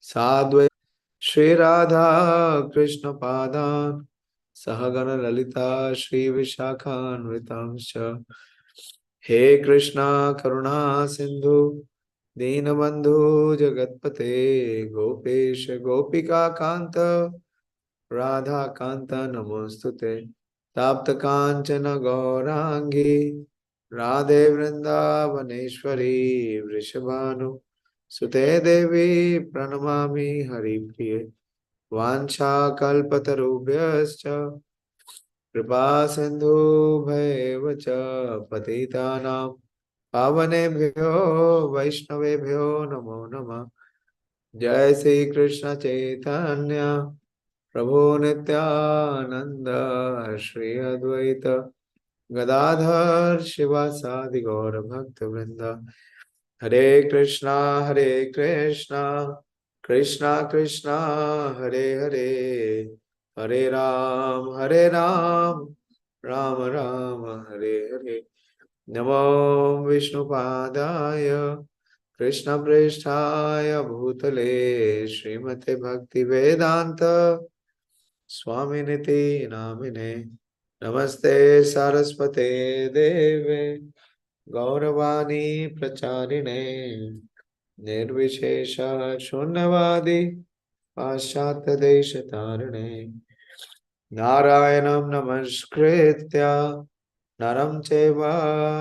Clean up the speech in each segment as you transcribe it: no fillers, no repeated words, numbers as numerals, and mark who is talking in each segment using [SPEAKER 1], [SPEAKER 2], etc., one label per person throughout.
[SPEAKER 1] Shri Radha Krishna Padan Sahagana Lalita Shri Vishakhan Vritamscha He Krishna Karuna Sindhu Deenabandhu Jagatpate Gopesh Gopika Kanta Radha Kanta Namostute Tapta Kanchana Gaurangi Radhe Vrindavaneshwari Vrishabhanu Sute Devi Pranamami Hari Priye Vancha Kalpatarubhyascha Kripa Sindhu Bhaivacha Patitanam Pavanebhyo Vaishnavebhyo Namo Namah Jai Sri Krishna Chaitanya Prabhu Nityananda Shri Advaita Gadadhar Shivasadi Gaura Bhakta Vrinda Hare Krishna Krishna Krishna Hare Hare Hare Ram Ram Ram Hare Hare Namo Vishnu Padaya Krishna Prishthaya Bhutale Srimate Bhakti Vedanta Swaminiti Namine Namaste Saraswate Deve Gauravani Pracharine Nirvishesha Shunyavadi Paschatya Deshatarine Narayanam Namaskritya Naram Cheva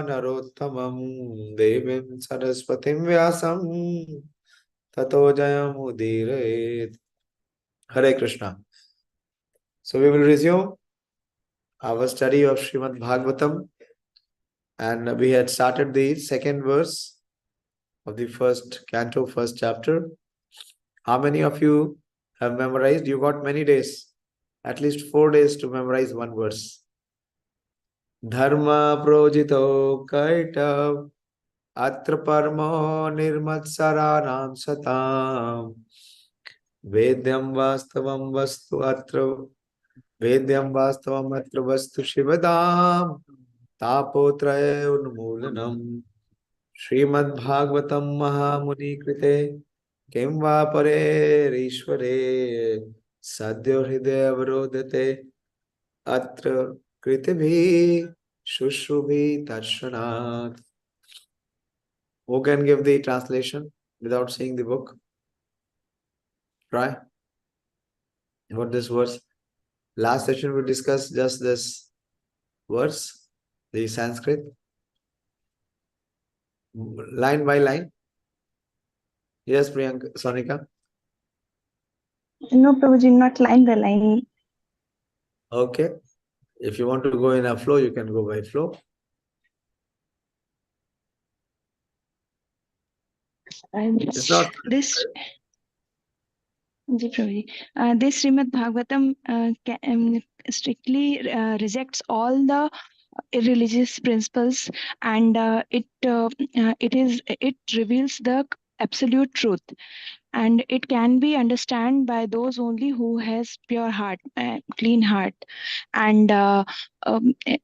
[SPEAKER 1] Narottamam Devim Saraswatim Vyasam Tato Jayam Udirayet. Hare Krishna. So we will resume our study of Śrīmad-Bhāgavatam, and we had started the second verse of the first canto, first chapter. How many of you have memorized? You got many days, at least 4 days to memorize one verse. Dharma projito kaitav atra parmo nirmatsaranam satam vedyam vastavam vastu atra Vedyam vastavam atra vastu shivadam tapotraya unmoolanam Śrīmad-Bhāgavatam Mahamuni Krite Kim va pare Rishvare Sadhya Hridaya Varodhate Atra Kritibhi Shushubhi Darshanat. Who can give the translation without seeing the book? Try. What this verse? Last session we discussed just this verse, the Sanskrit, line by line. Yes, Priyanka, Sonika.
[SPEAKER 2] No, Prabhuji, not line by line.
[SPEAKER 1] Okay. If you want to go in a flow, you can go by flow. It's not
[SPEAKER 2] This this Śrīmad-Bhāgavatam strictly rejects all the irreligious principles, and it reveals the absolute truth, and it can be understood by those only who has pure heart, clean heart, and it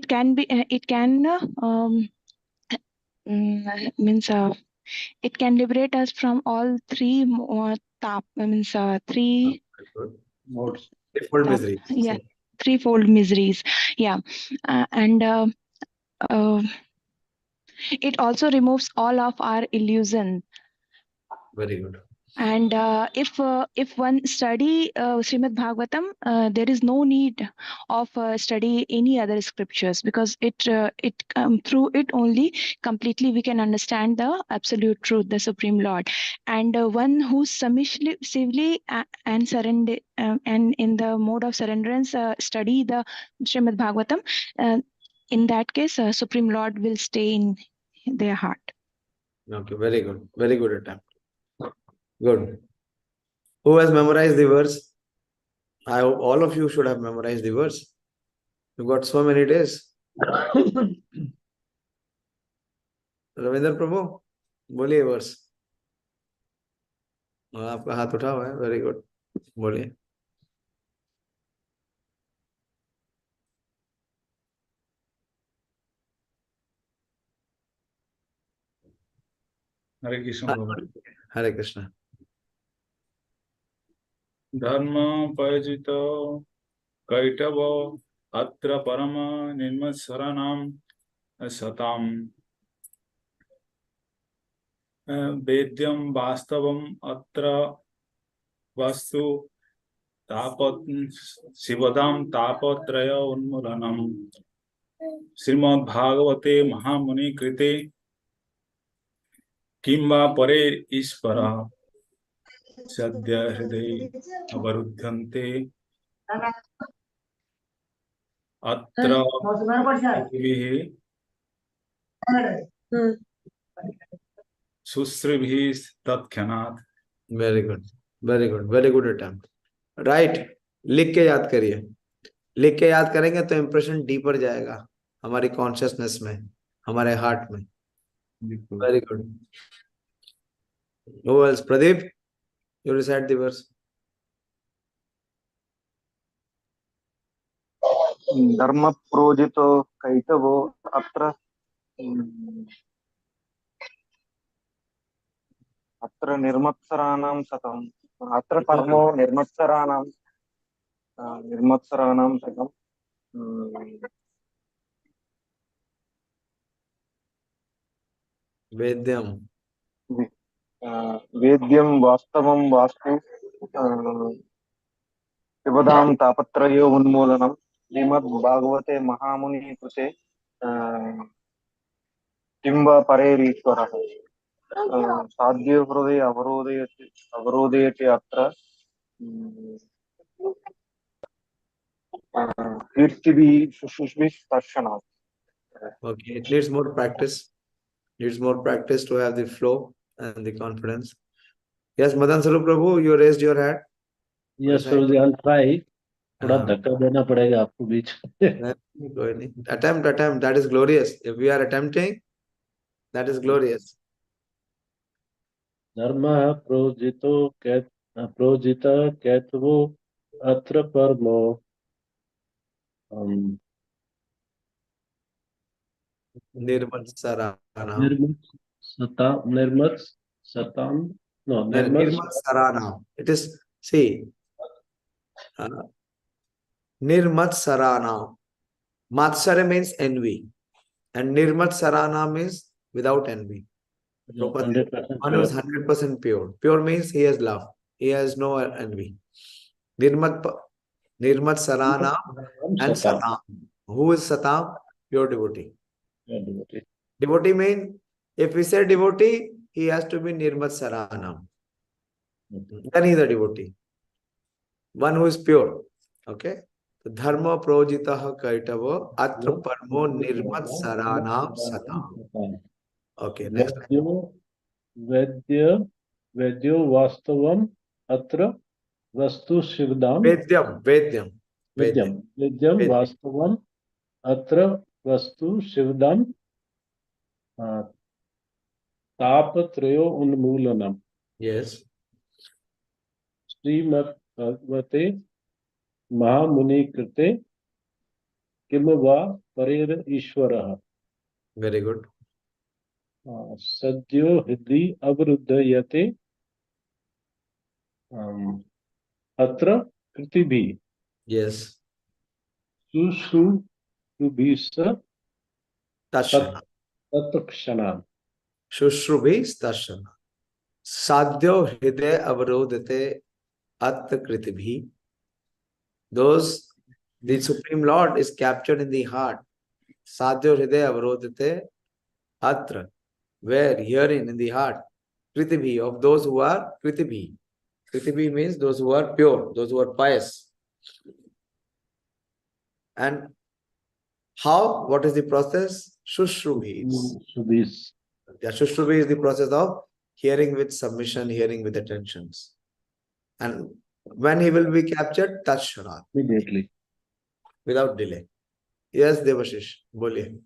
[SPEAKER 2] can be it can means it can liberate us from all three three
[SPEAKER 1] modes. Threefold misery.
[SPEAKER 2] yeah, threefold miseries. Yeah, and it also removes all of our illusion.
[SPEAKER 1] Very good.
[SPEAKER 2] And if one study Śrīmad-Bhāgavatam, there is no need of study any other scriptures, because it through it only completely we can understand the absolute truth, the Supreme Lord. And one who submissively and surrender and in the mode of surrenderance study the Śrīmad-Bhāgavatam, in that case Supreme Lord will stay in their heart.
[SPEAKER 1] Okay, very good. Very good attempt. Good. Who has memorized the verse? I hope all of you should have memorized the verse. You got so many days. Ravindra प्रभु बोलिए verse. आपका हाथ उठा हुआ है. Very good. बोलिए.
[SPEAKER 3] हरे कृष्ण प्रभु।
[SPEAKER 1] हरे कृष्ण।
[SPEAKER 3] धर्म पयजित कैटव अत्र परम निर्मत्सराणां सताम् वेद्यं वास्तवम् अत्र वस्तु तापत् शिवदां तापत्रय उन्मूलनम् श्रीमद्भागवते महामुनि कृते किं वा परे ईश्वरः सद्य हृदय अवरुध्यन्ते अत्र पृथिवीः शुश्रूभिः तत्क्षणात्।
[SPEAKER 1] Very good, very good, very good attempt. Right, लिख के याद करिए। लिख के याद करेंगे तो इंप्रेशन डीपर जाएगा हमारी कॉन्शियसनेस में, हमारे हार्ट में। Very good. Who else? Pradeep, you recite the verse.
[SPEAKER 4] धर्म प्रोजितो कैतवो अत्र अत्र निर्मत्सराणां सतम् अत्र परमो निर्मत्सराणां सतम्
[SPEAKER 1] वेद्यम
[SPEAKER 4] वेद्यं वास्तवं वास्तु शिवदां तापत्रयो उन्मूलनम् श्रीमद्भागवते महामुनि कृते किं वा परेरीश्वरः साध्यो हृदय अवरोधयति अत्र कीर्तिभिः शुश्रूषभिः दर्शनात्।
[SPEAKER 1] Okay, it needs more practice. Needs more practice to have the flow and the confidence. Yes, Madan Sarup Prabhu, you raised your hand.
[SPEAKER 5] Yes, Prabhuji, I'll try. थोड़ा
[SPEAKER 1] हाँ,
[SPEAKER 5] धक्का देना पड़ेगा आपको बीच में।
[SPEAKER 1] कोई नहीं। Attempt. That is glorious. If we are attempting, that is glorious.
[SPEAKER 5] धर्मः प्रोजित कैतवो अत्र परमो
[SPEAKER 1] निर्मत्सराणाम। Nirmatsarana. It is, see, Nirmatsarana. Matsara means envy. And Nirmatsarana means without envy. One
[SPEAKER 5] 100%
[SPEAKER 1] who is 100% pure. Pure means he has love. He has no envy. Nirmatsarana and Satam. Who is Satam? Pure devotee. Devotee means, if we say devotee, he has to be Nirmatsarana. Then he is a devotee. One who is pure. Okay. Dharma projitaha kaitavo atra parmo nirmatsaranam satam. Okay, next.
[SPEAKER 5] वेद्यो वास्तवम अत्र वस्तु शिवदाम वेद्यम वास्तवम अत्र वस्तु शिवदाम तापत्रयो उन्मूलनम।
[SPEAKER 1] Yes.
[SPEAKER 5] श्रीमद्भगवते महामुनि कृते किम वा परेर ईश्वरः।
[SPEAKER 1] Very good.
[SPEAKER 5] सद्यो हृदि अवरुद्धयते अत्र कृतिभिः।
[SPEAKER 1] Yes.
[SPEAKER 5] शुश्रूषुभिः
[SPEAKER 1] Tashana.
[SPEAKER 5] तत्क्षणात्।
[SPEAKER 1] Shushrubi stashana. Sadhyo hide avarodhate at kritibhi. Those, the Supreme Lord is captured in the heart. Sadhyo hide avarodhate atra. Where? Herein, in the heart. Kritibhi, of those who are kritibhi. Kritibhi means those who are pure, those who are pious. And how? What is the process? Shushrubi. Yeah, Shushrubi is the process of hearing with submission, hearing with attentions. And when he will be captured, Tashrat.
[SPEAKER 5] Immediately.
[SPEAKER 1] Without delay. Yes, Devashish, boliye.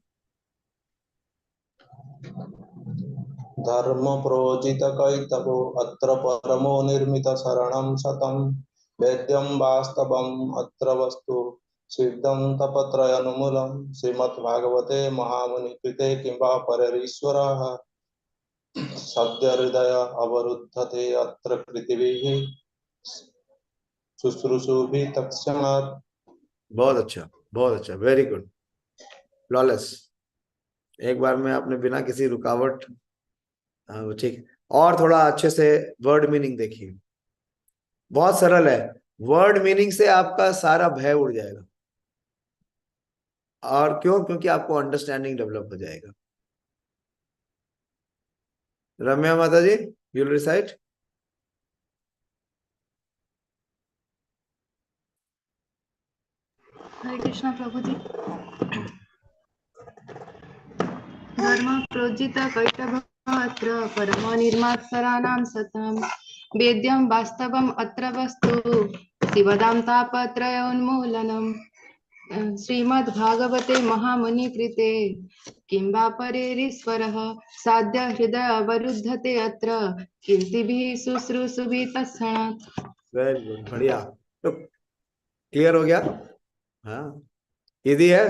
[SPEAKER 6] धर्म प्रोजित कैतवो अत्र परमो निर्मित शरणं शतं वेद्यं वास्तवम् अत्र वस्तु सिद्धं तपत्रयनुमूलं श्रीमद्भागवते महामुनि कृते किं वा परेरीश्वरः सद्य हृदय अवरुद्धते अत्र पृथिवीः शुश्रूषुभिः तत्क्षणात्।
[SPEAKER 1] बहुत अच्छा, वेरी गुड, फ्लॉलेस। एक बार में आपने बिना किसी रुकावट, हाँ ठीक। और थोड़ा अच्छे से वर्ड मीनिंग देखिए, बहुत सरल है। वर्ड मीनिंग से आपका सारा भय उड़ जाएगा। और क्यों? क्योंकि आपको अंडरस्टैंडिंग डेवलप हो जाएगा। रम्या माता जी, यू विल रिसाइट।
[SPEAKER 7] हरे कृष्णा प्रभु जी। धर्म प्रोजित कैटभ अत्र परमो निर्मात्सराणां सतां वेद्यं वास्तवम् अत्र वस्तु शिवदां तापत्रयोन्मूलनम्। श्रीमद्भागवते महामुनिकृते किं वा परेरीश्वरः साध्य हृदय अवरुद्धते अत्र कीर्तिभिः शुश्रूषुभिः तत्क्षणात्।
[SPEAKER 1] वेरी गुड, बढ़िया। तो क्लियर हो गया? हाँ, इजी है।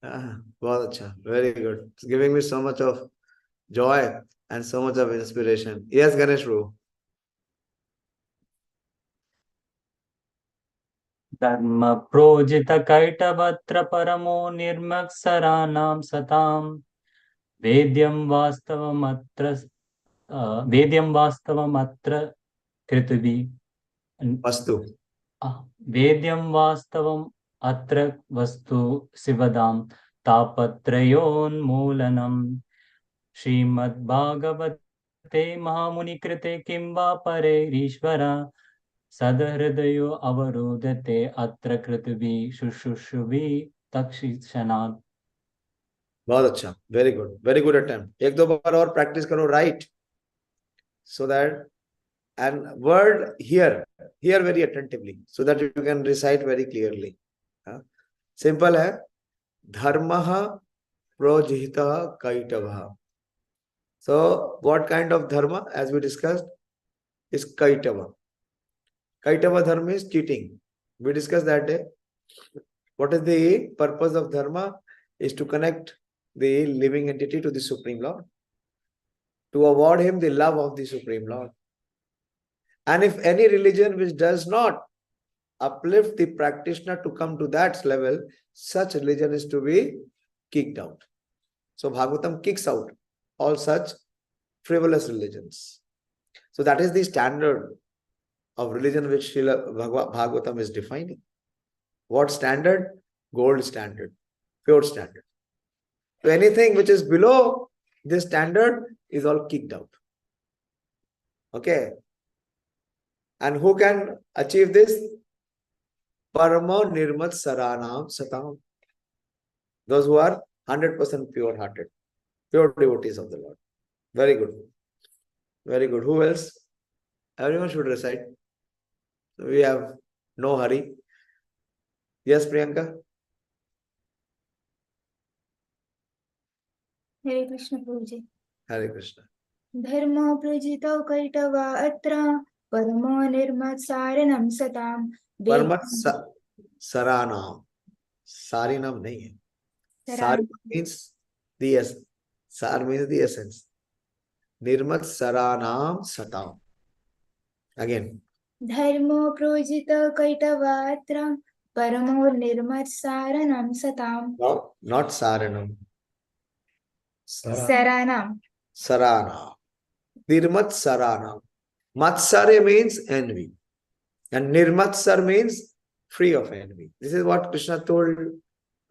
[SPEAKER 1] बहुत अच्छा, very good, giving me so much of joy and so much of inspiration. Yes, Ganesh Bro.
[SPEAKER 8] धर्म प्रोजित कैटवत्र परमो निर्मत्सराणां सतां वेद्यं वास्तवमत्र कृतवि
[SPEAKER 1] वस्तु
[SPEAKER 8] वेद्यं वास्तवम् अत्र वस्तु शिवदां तापत्रयोन्मूलनम्। श्रीमद्भागवते महामुनिकृते किं वा परेरीश्वर सदहृदयो अवरोधते अत्र कृतवि शुश्रूषुभि तत्क्षणात्।
[SPEAKER 1] बहुत अच्छा, वेरी गुड अटेम्प्ट। एक दो बार और प्रैक्टिस करो, right, so that and word hear very attentively so that you can recite very clearly. Simple है, dharmah projihita kaitavah. So what kind of dharma, as we discussed, is kaitava. Kaitava dharma is cheating. We discussed that day. What is the purpose of dharma? Is to connect the living entity to the Supreme Lord, to award him the love of the Supreme Lord. And if any religion which does not uplift the practitioner to come to that level, such religion is to be kicked out. So Bhagavatam kicks out all such frivolous religions. So that is the standard of religion which Srila Bhagavatam is defining. What standard? Gold standard, pure standard. So anything which is below this standard is all kicked out. Okay. And who can achieve this? Paramo nirmat saranam satam. Those who are 100% pure-hearted, pure devotees of the Lord. Very good. Very good. Who else? Everyone should recite. We have no hurry. Yes, Priyanka?
[SPEAKER 9] Hare Krishna Prabhuji.
[SPEAKER 1] Hare Krishna.
[SPEAKER 9] Dharma projito kaitava atra paramo nirmatsaranam satam.
[SPEAKER 1] Paramat saranam. Sarinam nahi hai. Sar means the essence. Sar means the essence. Nirmat saranam satam. Again.
[SPEAKER 9] Dharma projito kaitava atra paramo nirmatsaranam satam.
[SPEAKER 1] No, not saranam.
[SPEAKER 9] Saranam.
[SPEAKER 1] Saranam. Nirmat saranam. Matsarya means envy. And nirmatsar means free of envy. This is what Krishna told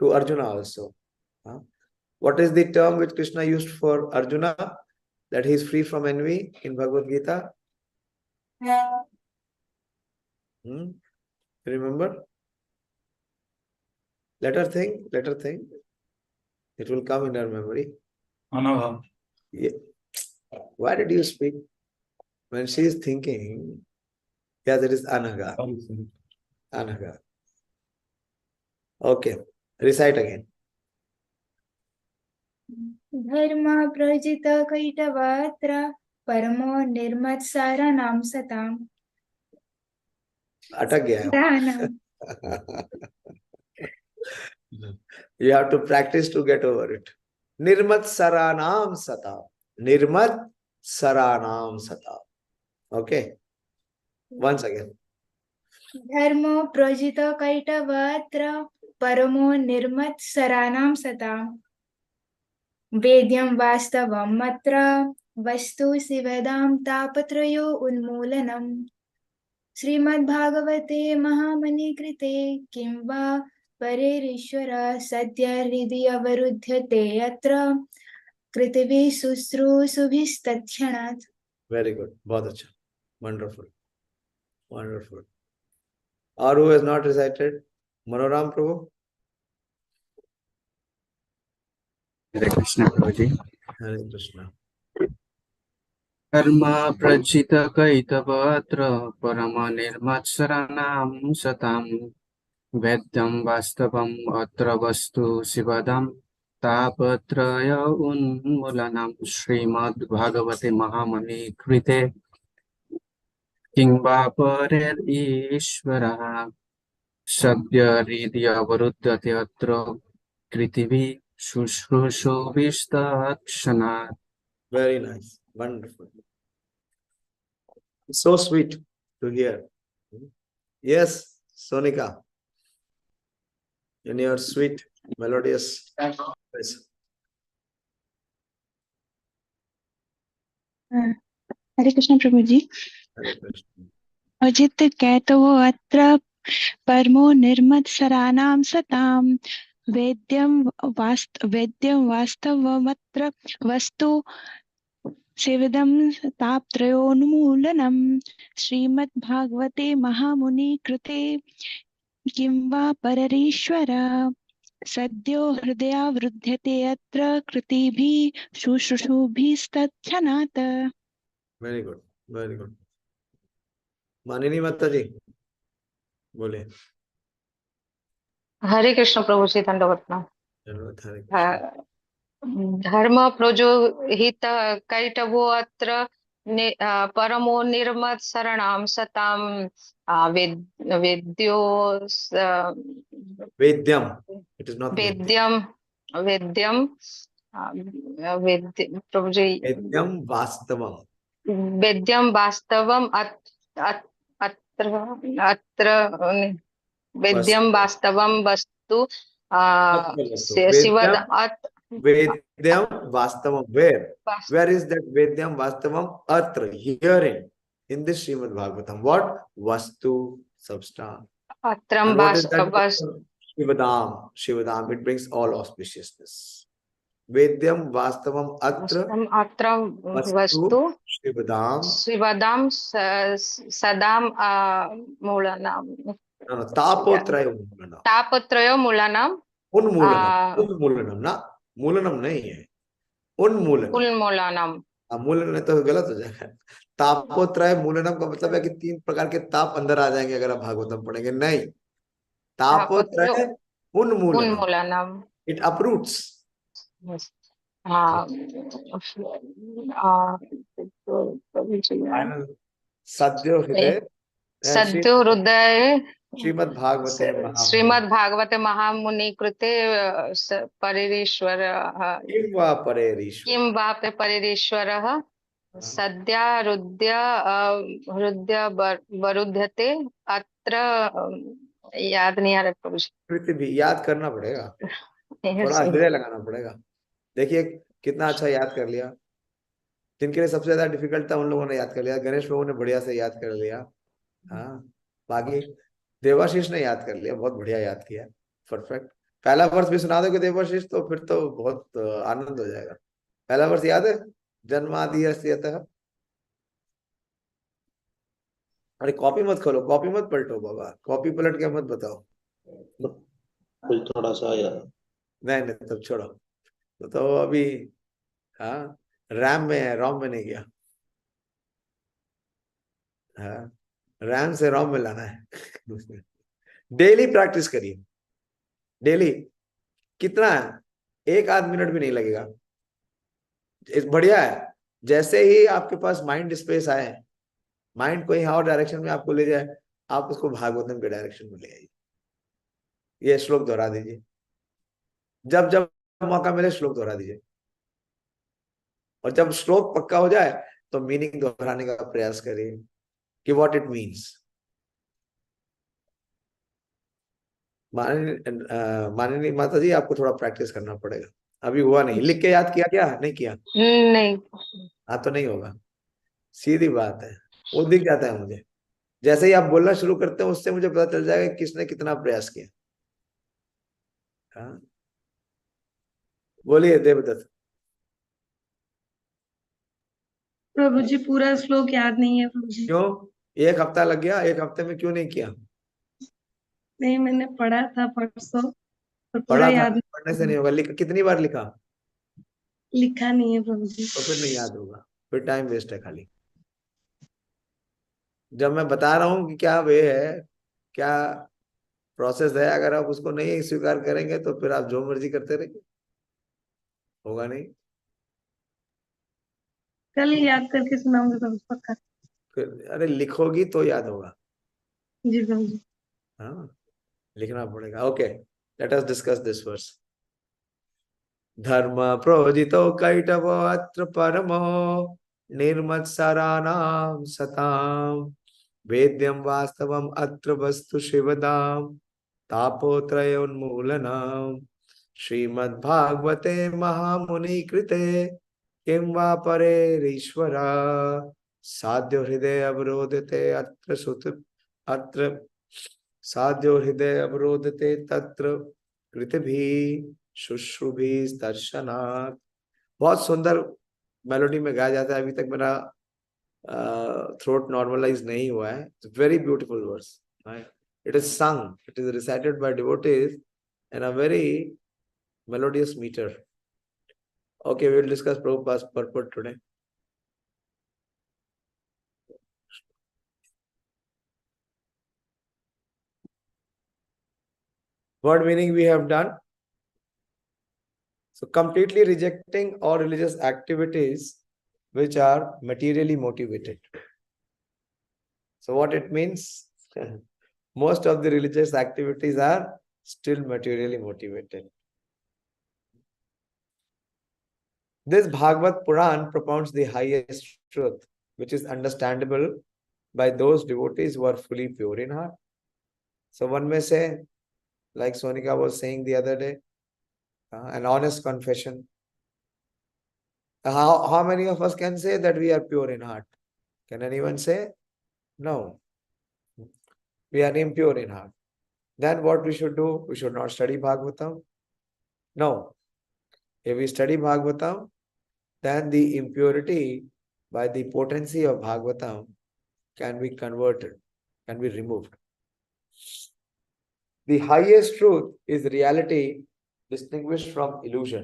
[SPEAKER 1] to Arjuna also. What is the term which Krishna used for Arjuna? That he is free from envy in Bhagavad Gita. Remember? Let her think. It will come in her memory.
[SPEAKER 3] Anabha.
[SPEAKER 1] Yeah. Why did you speak? When she is thinking, yes, it is anaga. Anaga. Okay. Recite again.
[SPEAKER 9] Dharma projita kaitava atra paramo nirmatsaranam satam.
[SPEAKER 1] अटक गया
[SPEAKER 9] Saranam.
[SPEAKER 1] You have to practice to get over it. Nirmat saranam satam. निर्मत सरानाम सता. Okay. Once again.
[SPEAKER 9] धर्मो प्रोजित कैटवत्र परमो निर्मत्सराणां सताम् वेद्यं वास्तवम् अत्र वस्तु शिवदां तापत्रयो उन्मूलनम् श्रीमद्भागवते महामुनिकृते किं वा परेरीश्वर सद्य हृदि अवरुध्यते अत्र कृतिभिः शुश्रूषुभिस्तत्क्षणात्.
[SPEAKER 1] Very good. बहुत अच्छा. Wonderful. Wonderful. Or who has not recited? Manoram Prabhu?
[SPEAKER 10] Hare Krishna Prabhuji.
[SPEAKER 1] Hare Krishna.
[SPEAKER 10] कर्म प्रचित कैतवत्र परम निर्मत्सराणां सतां वेद्यं वास्तवम् अत्र वस्तु शिवदं तापत्रय उन्मूलनं श्रीमद्भागवते महामुनि कृते किं वा परेरीश्वरः सद्य हृदि अवरुध्यते अत्र कृतिभिः शुश्रूषुभिस्तत्क्षणात्.
[SPEAKER 1] Very nice. Wonderful. So sweet to hear. Yes, Sonika. In your sweet, melodious voice.
[SPEAKER 2] Hare Krishna Prabhu ji.
[SPEAKER 1] Hare Krishna.
[SPEAKER 2] Ajit कैतवो अत्र परमो निर्मत्सराणां सताम् वेद्यं वास्तवमत्र वस्तु शिवदं तापत्रयोन्मूलनम् श्रीमद्भागवते महामुनि कृते किं वा परेरीश्वर सद्यो हृदयावरुध्यते अत्र कृतिभिः शुश्रूषुभिस्तत्क्षणात्.
[SPEAKER 1] Very good. Very good. मानिनी माता जी बोले.
[SPEAKER 7] हरे कृष्ण प्रभु जी, दंडवत प्रणाम।
[SPEAKER 1] धन्यवाद. हरे कृष्ण.
[SPEAKER 7] धर्म प्रोजोहित कैटवो अत्र परमो निर्मत शरणाम सताम वेद्यो
[SPEAKER 1] vedyam. It is not
[SPEAKER 7] vedyam vedyam प्रभु जी
[SPEAKER 1] वेद्यम वास्तवम.
[SPEAKER 7] वेद्यम वास्तवम अत्र अत्र वेद्यम वास्तवम वस्तु शिवद
[SPEAKER 1] Vedyam Vastavam. Where is that Vedyam Vastavam? Atra, herein, in this Śrīmad-Bhāgavatam. What? Vastu, substance. And what is that? Shivadam. Shivadam. It brings all auspiciousness. Vedyam Vastavam Atra Vastu Shivadam.
[SPEAKER 7] शिवदाम Saddam मूलनाम
[SPEAKER 1] Tapotraya Mulanam.
[SPEAKER 7] तापत्रयो मूलनाम
[SPEAKER 1] Unmulanam. Unmulanam. ना मूलनम नहीं है. उन्मूलनम.
[SPEAKER 7] उन्मूलनम.
[SPEAKER 1] मूलन तो गलत हो जाएगा. तापोत्रय मूलनम का मतलब है कि 3 प्रकार के ताप अंदर आ जाएंगे अगर आप भागवतम पढ़ेंगे. नहीं. तापोत्रय उन्मूलनम. It uproots. सद्यो हृदय
[SPEAKER 7] सद्यो हृदय
[SPEAKER 1] श्रीमद्भागवते
[SPEAKER 7] महामुनि कृते परेरीश्वर किं वा परेरीश्वरः सद्य हृदय वरुध्यते अत्र. याद नहीं आ रहा प्रभु जी.
[SPEAKER 1] पृथ्वी याद करना पड़ेगा. थोड़ा हृदय लगाना पड़ेगा. देखिए कितना अच्छा याद कर लिया. जिनके लिए सबसे ज्यादा डिफिकल्ट था उन लोगों ने याद कर लिया. गणेश प्रभु ने बढ़िया से याद कर लिया. हाँ, बाकी देवाशीष ने याद कर लिया. बहुत बढ़िया याद किया. परफेक्ट. पहला वर्ष भी सुना दोगे देवाशीष तो फिर तो बहुत आनंद हो जाएगा. पहला वर्ष याद है? जन्मादियस्यतः. अरे कॉपी मत खोलो, कॉपी मत पलटो बाबा. कॉपी पलट के मत बताओ.
[SPEAKER 6] थोड़ा सा यार.
[SPEAKER 1] नहीं तब छोड़ो. तो अभी हाँ रैम में है, रोम में नहीं गया. हाँ, रैम से रोम में लाना है. डेली प्रैक्टिस करिए. डेली कितना है? 1 आध मिनट भी नहीं लगेगा. बढ़िया है. जैसे ही आपके पास माइंड स्पेस आए, माइंड कोई और डायरेक्शन में आपको ले जाए, आप उसको भागवतम के डायरेक्शन में ले आइए. ये श्लोक दोहरा दीजिए. जब जब मौका मिले श्लोक दोहरा दीजिए. और जब श्लोक पक्का हो जाए तो मीनिंग दोहराने का प्रयास करिए कि व्हाट इट मीन्स। माननीय माता जी, आपको थोड़ा प्रैक्टिस करना पड़ेगा, अभी हुआ नहीं। लिख के याद किया क्या? नहीं किया?
[SPEAKER 7] नहीं।
[SPEAKER 1] हाँ तो नहीं होगा, सीधी बात है, वो दिख जाता है मुझे। जैसे ही आप बोलना शुरू करते हैं उससे मुझे पता चल जाएगा किसने कितना प्रयास किया। हाँ बोलिए देवदत्त।
[SPEAKER 11] प्रभु जी पूरा श्लोक याद नहीं है प्रभु जी।
[SPEAKER 1] क्यों? एक हफ्ता लग गया, एक हफ्ते में क्यों नहीं किया?
[SPEAKER 11] नहीं, मैंने पढ़ा था परसों पर पूरा
[SPEAKER 1] पढ़ा था,
[SPEAKER 11] याद
[SPEAKER 1] पढ़ने से
[SPEAKER 11] नहीं।
[SPEAKER 1] नहीं होगा। कितनी बार लिखा?
[SPEAKER 11] लिखा नहीं है प्रभु जी।
[SPEAKER 1] तो फिर नहीं याद होगा, फिर टाइम वेस्ट है खाली। जब मैं बता रहा हूँ कि क्या वे है, क्या प्रोसेस है, अगर आप उसको नहीं स्वीकार करेंगे तो फिर आप जो मर्जी करते रहेंगे, होगा नहीं।
[SPEAKER 11] कल याद करके सुनाऊंगी प्रभु जी, पक्का।
[SPEAKER 1] फिर अरे लिखोगी तो याद होगा।
[SPEAKER 11] जी प्रभु जी।
[SPEAKER 1] हाँ लिखना पड़ेगा। Okay, let us discuss this verse. धर्म प्रोदितो कैटवो अत्र परमो निर्मत्सराणां सतां वेद्यं वास्तवम् अत्र वस्तु शिवदां तापोत्रयोन्मूलनम् श्रीमद्भागवते महामुनि कृते किं वा परेरीश्वरा साध्यो हृदय अवरोधते अत्र साध्यो हृदय अवरोधते तत्र कृतिभिः शुश्रुभिः दर्शनात्। बहुत सुंदर मेलोडी में गाया जाता है। अभी तक मेरा थ्रोट नॉर्मलाइज नहीं हुआ है। It's very beautiful verse. It is sung, it is recited by devotees in a very melodious meter. Okay, we will discuss Prabhupada's purport today. What meaning we have done? So completely rejecting all religious activities which are materially motivated. So what it means? Most of the religious activities are still materially motivated. This Bhagavad Puran propounds the highest truth, which is understandable by those devotees who are fully pure in heart. So one may say, like Sonika was saying the other day, an honest confession. How many of us can say that we are pure in heart? Can anyone say? No. We are impure in heart. Then what we should do? We should not study Bhagavatam? No. If we study Bhagavatam, then the impurity by the potency of Bhagavatam can be converted, can be removed. The highest truth is reality distinguished from illusion.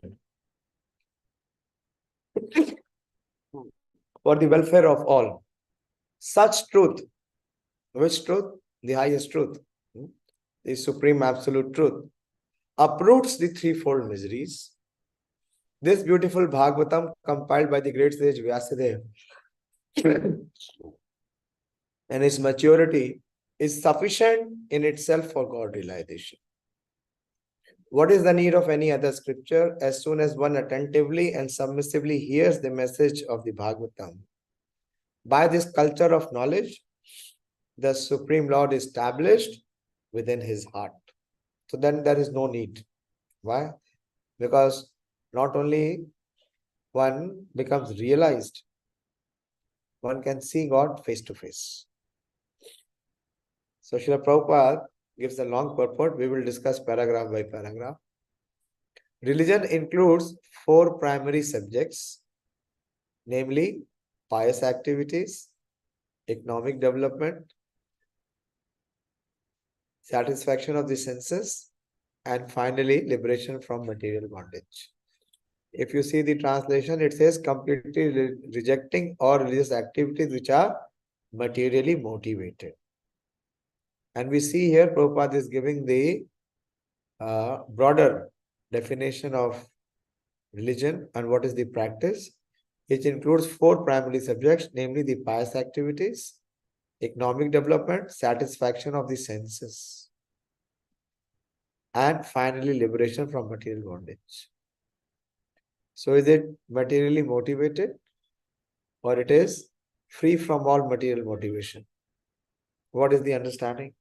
[SPEAKER 1] For the welfare of all. Such truth, which truth? The highest truth, the supreme absolute truth, uproots the threefold miseries. This beautiful Bhagavatam, compiled by the great sage Vyasadeva, and its maturity is sufficient in itself for God realization. What is the need of any other scripture? As soon as one attentively and submissively hears the message of the Bhagavatam, by this culture of knowledge, the Supreme Lord is established within his heart. So then there is no need. Why? Because not only one becomes realized, one can see God face to face. So Srila Prabhupada gives a long purport. We will discuss paragraph by paragraph. Religion includes 4 primary subjects, namely pious activities, economic development, satisfaction of the senses, and finally liberation from material bondage. If you see the translation, it says completely rejecting all religious activities which are materially motivated. And we see here Prabhupada is giving the broader definition of religion and what is the practice. It includes 4 primary subjects, namely the pious activities, economic development, satisfaction of the senses, and finally liberation from material bondage. So is it materially motivated or it is free from all material motivation? What is the understanding?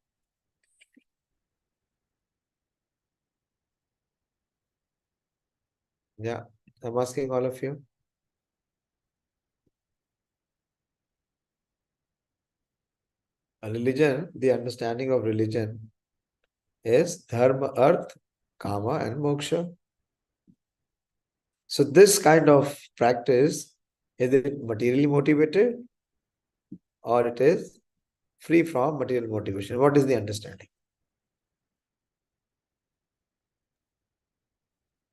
[SPEAKER 1] Yeah, I'm asking all of you. A religion, the understanding of religion is dharma, earth, kama, and moksha. So this kind of practice, is it materially motivated or it is free from material motivation? What is the understanding?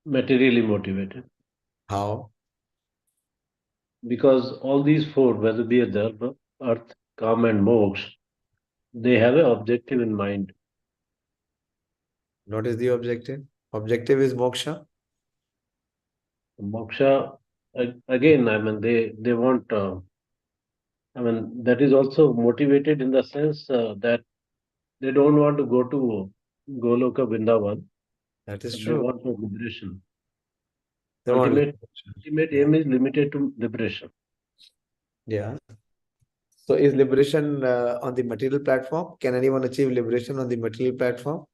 [SPEAKER 5] Materially motivated.
[SPEAKER 1] How?
[SPEAKER 5] Because all these four, whether be a dharma, earth, karma, and moksha, they have an objective in mind.
[SPEAKER 1] What is the objective? Objective is moksha.
[SPEAKER 5] Moksha, again, I mean, they want. I mean, that is also motivated in the sense that they don't want to go to Goloka Vrindavan.
[SPEAKER 1] That is
[SPEAKER 5] But they
[SPEAKER 1] true.
[SPEAKER 5] want for liberation.
[SPEAKER 1] They want
[SPEAKER 5] Ultimate aim is limited to liberation.
[SPEAKER 1] Yeah. So is liberation on the material platform? Can anyone achieve liberation on the material platform?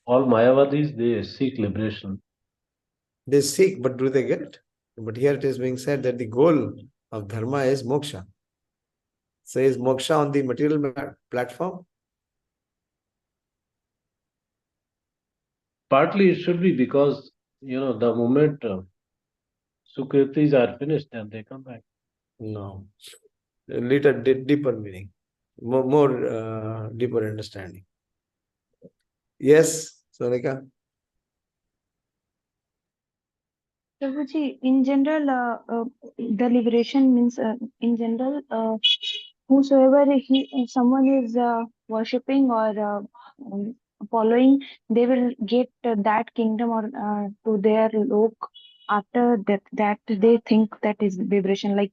[SPEAKER 5] All Mayavadis, they seek liberation.
[SPEAKER 1] They seek, but do they get? But here it is being said that the goal of dharma is moksha. So is moksha on the material platform?
[SPEAKER 5] Partly it should be because, the moment Sukritis are finished, then they come back.
[SPEAKER 1] No. A little deeper meaning, more deeper understanding. Yes, Sonika?
[SPEAKER 2] Prabhuji, in general, the liberation means, in general, whosoever someone is worshipping or following, they will get that kingdom or to their lok after that they think that is liberation. Like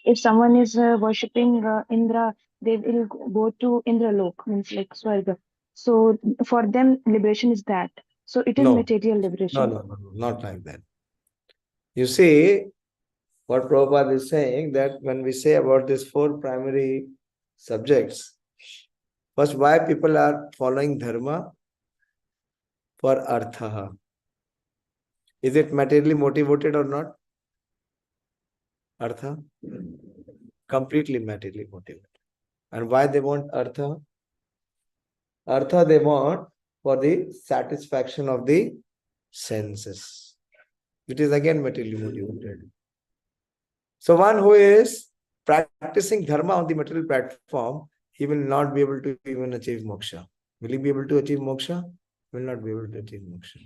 [SPEAKER 2] if someone is worshipping Indra, they will go to Indra lok, means like Swarga. So for them, liberation is that. So it is
[SPEAKER 1] No.
[SPEAKER 2] material liberation.
[SPEAKER 1] No, not like that. You see, what Prabhupada is saying, that when we say about these four primary subjects, first, why people are following dharma? For artha. Is it materially motivated or not? Artha? Completely materially motivated. And why they want artha? Artha they want for the satisfaction of the senses. It is again materially motivated. So one who is practicing dharma on the material platform, he will not be able to even achieve moksha. Will he be able to achieve moksha? He will not be able to achieve moksha.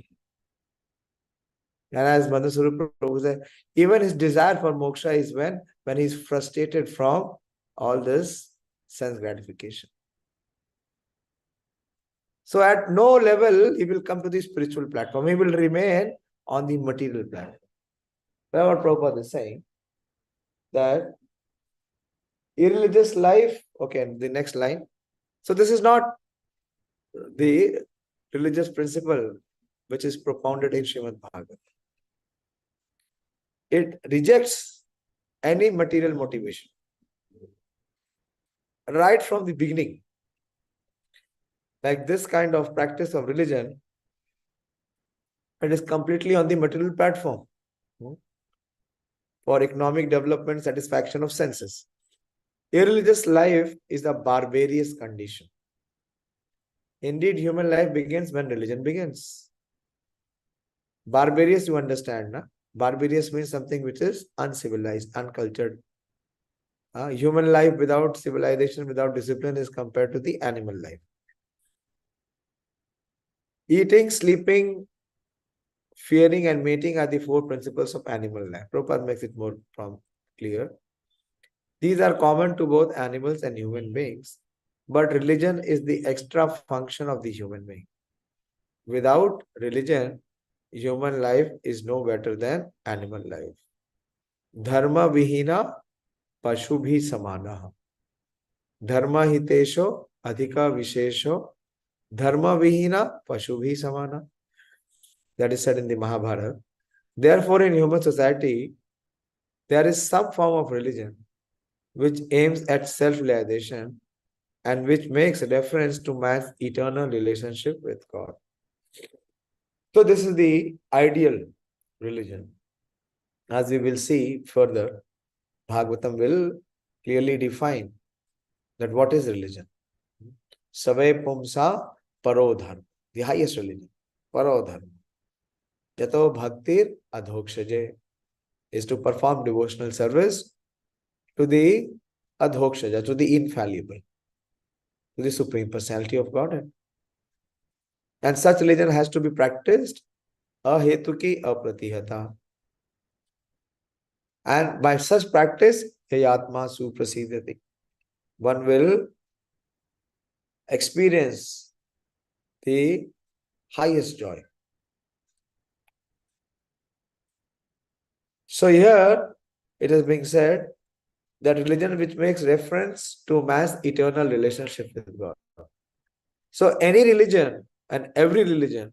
[SPEAKER 1] And as Madhuswara Prabhu said, even his desire for moksha is when he is frustrated from all this sense gratification. So at no level he will come to the spiritual platform. He will remain on the material platform. That's what Prabhupada is saying. That irreligious life, okay, the next line. So this is not the religious principle which is propounded in Śrīmad-Bhāgavatam. It rejects any material motivation. Right from the beginning. Like this kind of practice of religion, it is completely on the material platform. For economic development, satisfaction of senses. Irreligious life is a barbarous condition. Indeed, human life begins when religion begins. Barbarous, you understand, na? Barbarous means something which is uncivilized, uncultured. Human life without civilization, without discipline is compared to the animal life. Eating, sleeping, fearing and mating are the four principles of animal life. Prabhupada makes it more clear. These are common to both animals and human beings. But religion is the extra function of the human being. Without religion, human life is no better than animal life. Dharma vihina pashubhi samana. Dharma hitesho adhika vishesho Dharma vihina pashubhi samana. That is said in the Mahabharata. Therefore, in human society, there is some form of religion which aims at self-realization and which makes reference to man's eternal relationship with God. So this is the ideal religion. As we will see further, Bhagavatam will clearly define that what is religion. Savai pumsa parodharma, the highest religion, parodharma. Yato bhaktir adhokshaje, is to perform devotional service to the adhokshaja, to the infallible, to the Supreme Personality of Godhead. And such religion has to be practiced ahetuki apratihata. And by such practice, yatma suprasidhati, one will experience the highest joy. So here it is being said that religion which makes reference to man's eternal relationship with God. So any religion and every religion,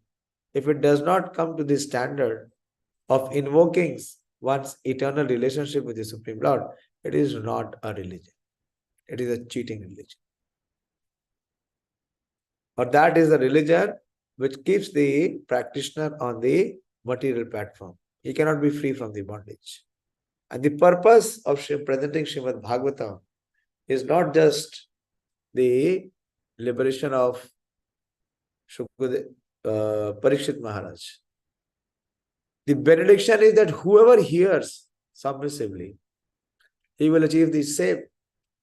[SPEAKER 1] if it does not come to the standard of invoking one's eternal relationship with the Supreme Lord, it is not a religion. It is a cheating religion. Or that is a religion which keeps the practitioner on the material platform. He cannot be free from the bondage. And the purpose of presenting Śrīmad-Bhāgavatam is not just the liberation of Parikshit Maharaj. The benediction is that whoever hears submissively, he will achieve the same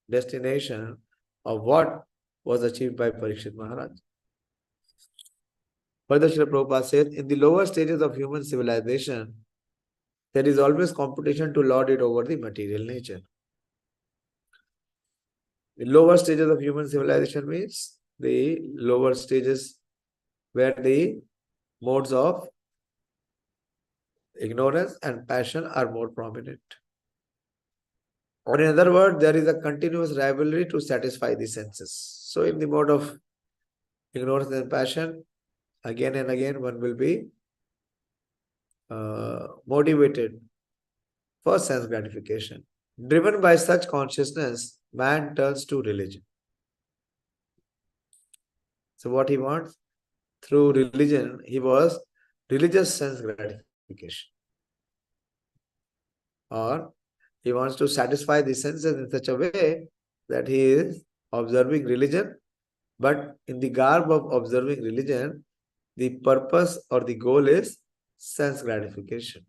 [SPEAKER 1] destination of what was achieved by Parikshit Maharaj. Further, Srila Prabhupada said, in the lower stages of human civilization, there is always competition to lord it over the material nature. The lower stages of human civilization means the lower stages where the modes of ignorance and passion are more prominent. Or in other words, there is a continuous rivalry to satisfy the senses. So in the mode of ignorance and passion, again and again one will be motivated for sense gratification. Driven by such consciousness, man turns to religion. So what he wants? Through religion, he was religious sense gratification. Or he wants to satisfy the senses in such a way that he is observing religion, but in the garb of observing religion, the purpose or the goal is sense gratification.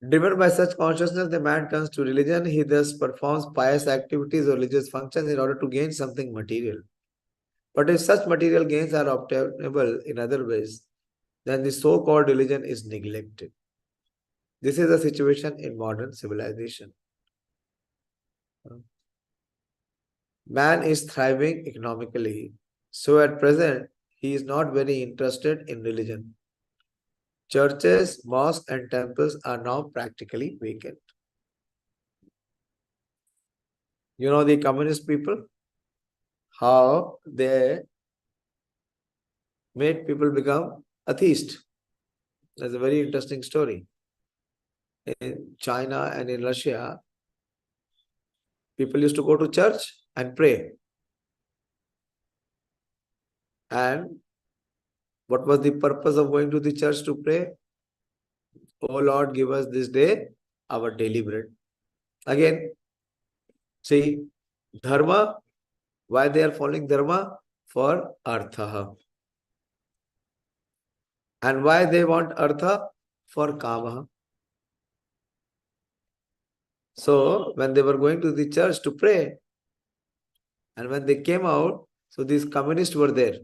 [SPEAKER 1] Driven by such consciousness, the man turns to religion. He thus performs pious activities or religious functions in order to gain something material. But if such material gains are obtainable in other ways, then the so-called religion is neglected. This is the situation in modern civilization. Man is thriving economically, so at present he is not very interested in religion. Churches, mosques and temples are now practically vacant. You know the communist people, how they made people become atheist. That's a very interesting story. In China and in Russia, people used to go to church and pray. And what was the purpose of going to the church to pray? Oh Lord, give us this day our daily bread. Again, see, dharma, why they are following dharma? For artha. And why they want artha? For kama. So, when they were going to the church to pray, and when they came out, so these communists were there.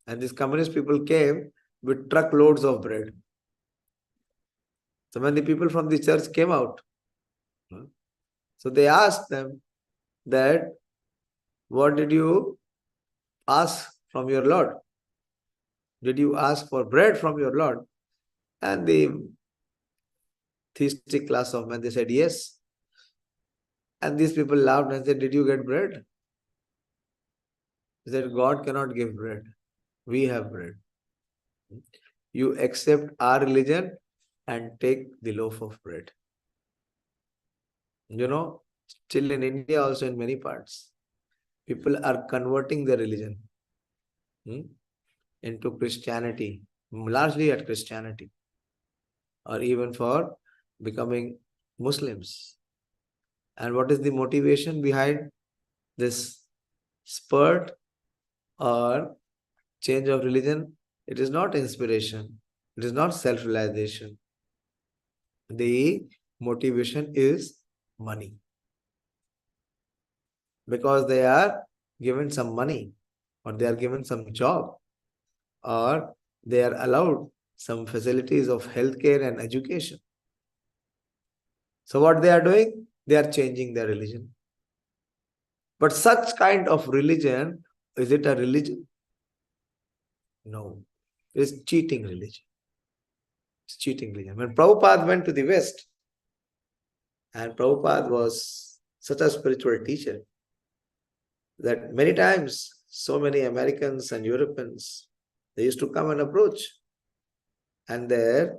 [SPEAKER 1] And these communist people came with truckloads of bread. So when the people from the church came out, so they asked them that, what did you ask from your Lord? Did you ask for bread from your Lord? And the theistic class of men, they said yes. And these people laughed and said, did you get bread? He said, God cannot give bread. We have bread. You accept our religion and take the loaf of bread. You know, still in India, also in many parts, people are converting their religion into Christianity, largely at Christianity, or even for becoming Muslims. And what is the motivation behind this spurt or change of religion? It is not inspiration. It is not self-realization. The motivation is money. Because they are given some money, or they are given some job, or they are allowed some facilities of healthcare and education. So what they are doing? They are changing their religion. But such kind of religion, is it a religion? No. It is cheating religion. It's cheating religion. When Prabhupada went to the West, and Prabhupada was such a spiritual teacher, that many times so many Americans and Europeans, they used to come and approach, and their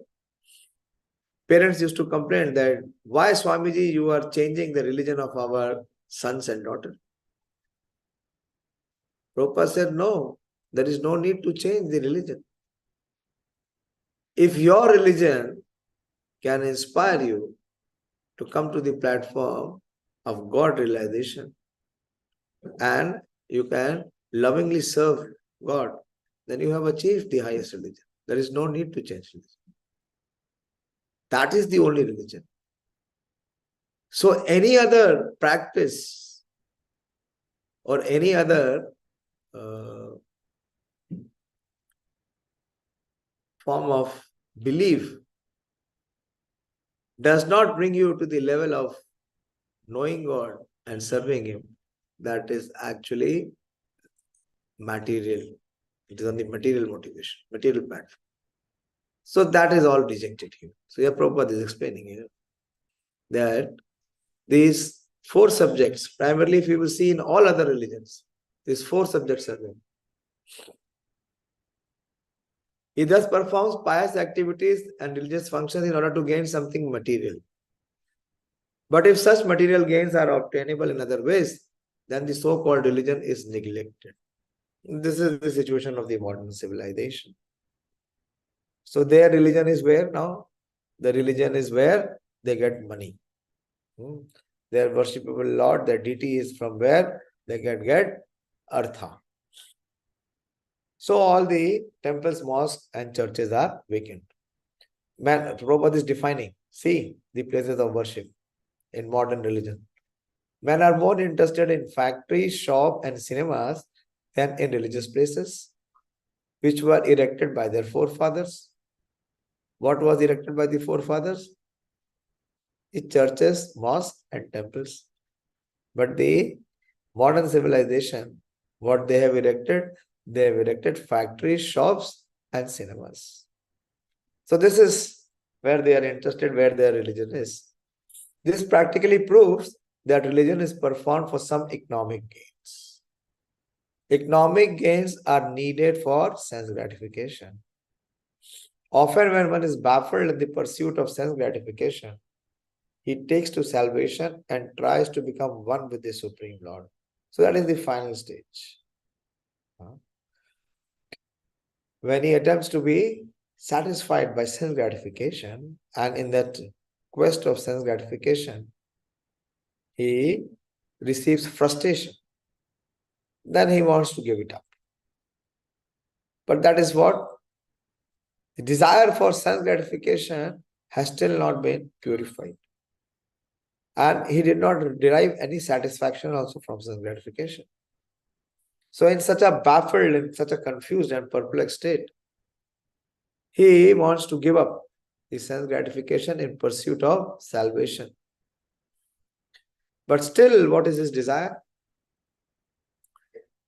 [SPEAKER 1] parents used to complain that, why Swamiji, you are changing the religion of our sons and daughters? Prabhupada said, no, there is no need to change the religion. If your religion can inspire you to come to the platform of God realization, and you can lovingly serve God, then you have achieved the highest religion. There is no need to change religion. That is the only religion. So any other practice or any other form of belief does not bring you to the level of knowing God and serving Him. That is actually material. It is on the material motivation, material platform. So that is all rejected here. So here Prabhupada is explaining here that these 4 subjects, primarily if you will see in all other religions, these 4 subjects are there. He thus performs pious activities and religious functions in order to gain something material. But if such material gains are obtainable in other ways, then the so-called religion is neglected. This is the situation of the modern civilization. So their religion is where now? The religion is where they get money. Their worshipable Lord, their deity is from where they can get artha. So all the temples, mosques and churches are vacant. Prabhupada is defining, see, the places of worship in modern religion. Men are more interested in factories, shops and cinemas than in religious places, which were erected by their forefathers. What was erected by the forefathers? The churches, mosques and temples. But the modern civilization, what they have erected factories, shops and cinemas. So this is where they are interested, where their religion is. This practically proves that religion is performed for some economic gains. Economic gains are needed for sense gratification. Often when one is baffled in the pursuit of sense gratification, he takes to salvation and tries to become one with the Supreme Lord. So that is the final stage. When he attempts to be satisfied by sense gratification, and in that quest of sense gratification, he receives frustration, then he wants to give it up. But that is what? The desire for sense gratification has still not been purified. And he did not derive any satisfaction also from sense gratification. So in such a baffled, in such a confused and perplexed state, he wants to give up the sense gratification in pursuit of salvation. But still, what is his desire?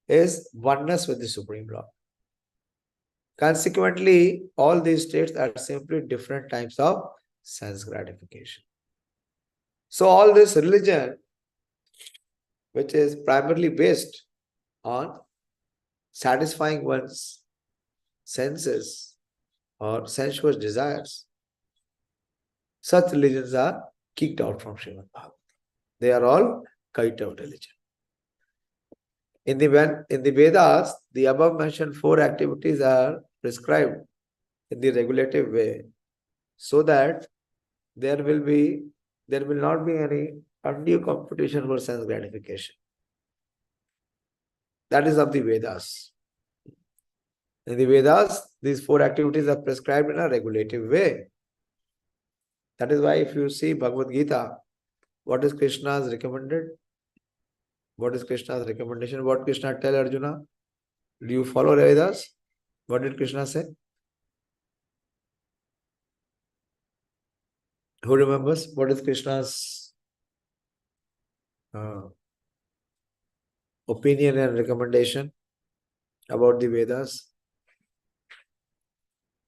[SPEAKER 1] Is oneness with the Supreme Lord. Consequently, all these states are simply different types of sense gratification. So all this religion which is primarily based on satisfying one's senses or sensuous desires, such religions are kicked out from Śrīmad-Bhāgavatam. They are all kicked out religion. In the Vedas, the above mentioned 4 activities are prescribed in the regulative way, so that there will not be any undue competition for sense gratification. That is of the Vedas. In the Vedas, these 4 activities are prescribed in a regulative way. That is why if you see Bhagavad Gita, what is Krishna's recommended? What is Krishna's recommendation? What Krishna tell Arjuna? Do you follow Vedas? What did Krishna say? Who remembers? What is Krishna's opinion and recommendation about the Vedas?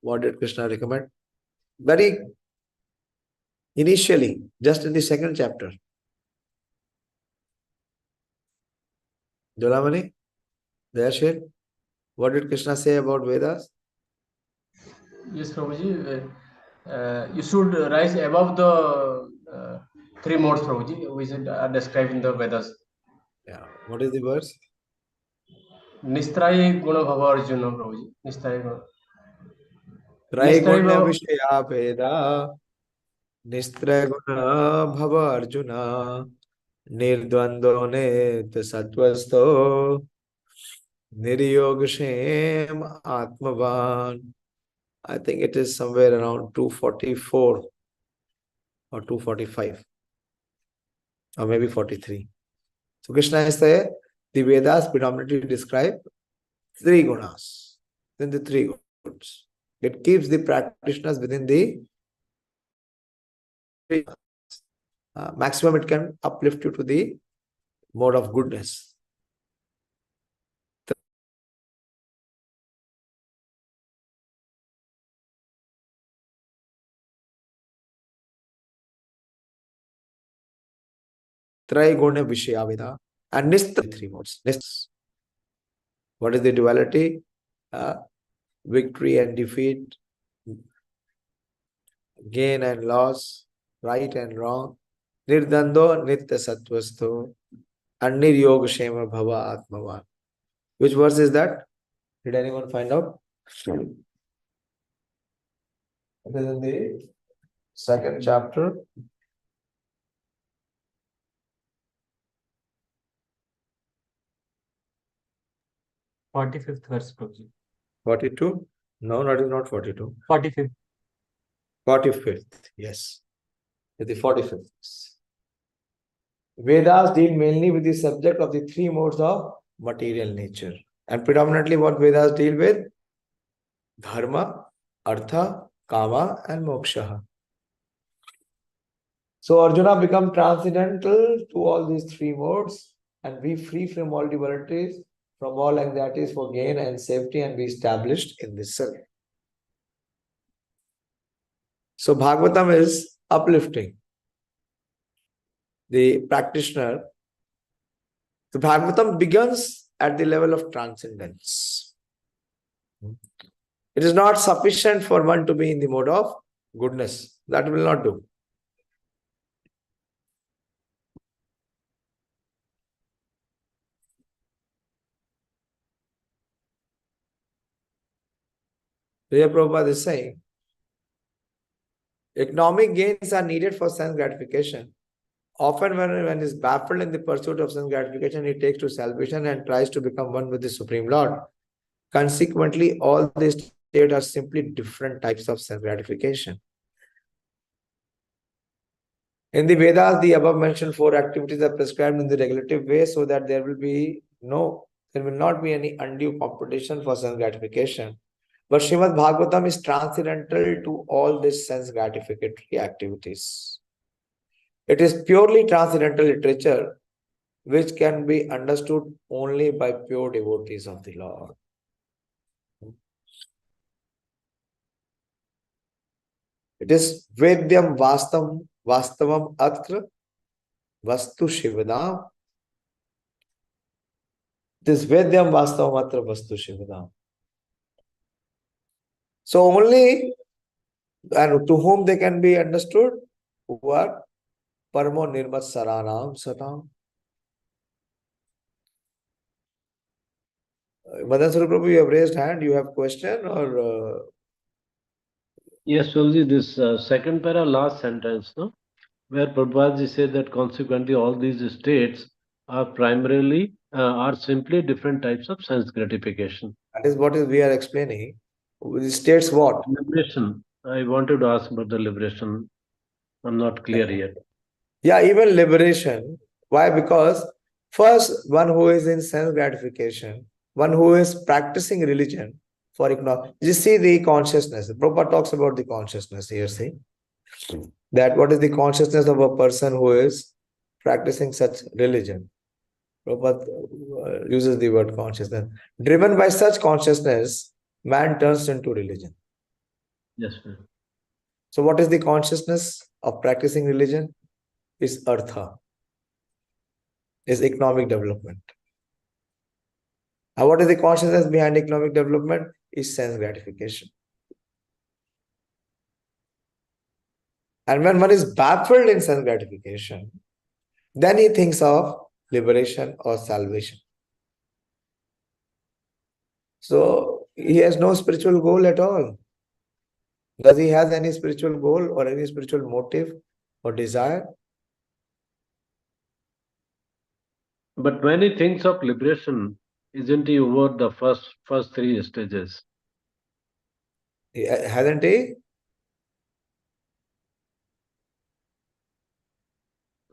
[SPEAKER 1] What did Krishna recommend? Very initially, just in the 2nd chapter. Jolamani, Dayashir, what did Krishna say about Vedas?
[SPEAKER 12] Yes, Prabhuji. You should rise above the 3 modes, Prabhuji, which are described in the Vedas.
[SPEAKER 1] Yeah. What is the verse?
[SPEAKER 12] Nistrayi guna bhava arjuna, Prabhuji. Nistrayi guna.
[SPEAKER 1] Traigunya vishaya veda nistraguna bhava arjuna nirdvando net sattvasto niryogashem atmavan. I think it is somewhere around 244 or 245 or maybe 43. So Krishna is there. The Vedas predominantly describe 3 gunas. Then the 3 goods. It keeps the practitioners within the maximum. It can uplift you to the mode of goodness. Traiguna Vishayavida and Nistra 3 modes. What is the duality? Victory and defeat, gain and loss, right and wrong. Nirdando Nitya Sattvasto and Niryoga Bhava Atmavan. Which verse is that? Did anyone find out? It is in the 2nd chapter.
[SPEAKER 8] $45th verse, Prabhuji.
[SPEAKER 1] 42? No, that is not 42.
[SPEAKER 8] 45th.
[SPEAKER 1] 45th, yes. The 45th. Vedas deal mainly with the subject of the 3 modes of material nature. And predominantly what Vedas deal with? Dharma, Artha, Kama and Moksha. So Arjuna become transcendental to all these 3 modes and be free from all dualities, from all anxieties for gain and safety, and be established in this self. So Bhagavatam is uplifting the practitioner. The Bhagavatam begins at the level of transcendence. It is not sufficient for one to be in the mode of goodness. That will not do. Srila Prabhupada is saying, economic gains are needed for sense gratification. Often when one is baffled in the pursuit of sense gratification, he takes to salvation and tries to become one with the Supreme Lord. Consequently, all these states are simply different types of sense gratification. In the Vedas, the above mentioned 4 activities are prescribed in the regulative way so that there will not be any undue competition for sense gratification. But Śrīmad-Bhāgavatam is transcendental to all these sense gratificatory activities. It is purely transcendental literature which can be understood only by pure devotees of the Lord. It is Vedyam Vastavam Atra Vastu Shivadam This Vedyam Vastavamatra Vastu Shivadam. So only, and to whom they can be understood? Who are Paramo Nirmat Saranam Satam. Madan Swarup Prabhu, you have raised hand. You have question or?
[SPEAKER 5] Yes, Swamiji, this second para, last sentence, no? Where Prabhupada said that consequently all these states are primarily, are simply different types of sense gratification.
[SPEAKER 1] That is what we are explaining. It states what?
[SPEAKER 5] Liberation. I wanted to ask about the liberation. I'm not clear yet.
[SPEAKER 1] Yeah, even liberation. Why? Because first, one who is in sense gratification, one who is practicing religion for economic. You see the consciousness. Prabhupada talks about the consciousness here. See that what is the consciousness of a person who is practicing such religion. Prabhupada uses the word consciousness. Driven by such consciousness, man turns into religion.
[SPEAKER 5] Yes, sir.
[SPEAKER 1] So what is the consciousness of practicing religion? Is artha, is economic development. And what is the consciousness behind economic development? Is sense gratification. And when one is baffled in sense gratification, then he thinks of liberation or salvation. So he has no spiritual goal at all. Does he have any spiritual goal or any spiritual motive or desire?
[SPEAKER 5] But when he thinks of liberation, isn't he over the first three stages?
[SPEAKER 1] Hasn't he?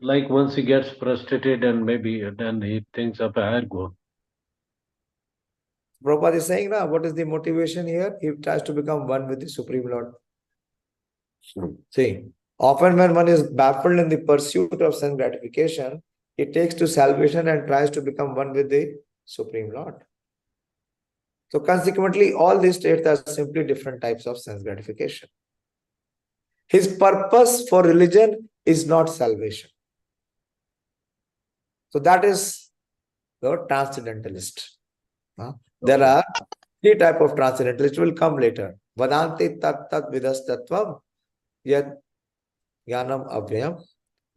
[SPEAKER 5] Like once he gets frustrated and maybe then he thinks of a higher goal.
[SPEAKER 1] Prabhupada is saying now, what is the motivation here? He tries to become one with the Supreme Lord. See, often when one is baffled in the pursuit of sense gratification, he takes to salvation and tries to become one with the Supreme Lord. So consequently, all these states are simply different types of sense gratification. His purpose for religion is not salvation. So that is the transcendentalist. There are three types of transcendentalists, will come later. Vadanti tat tat vidas tattvam yad jnanam avyayam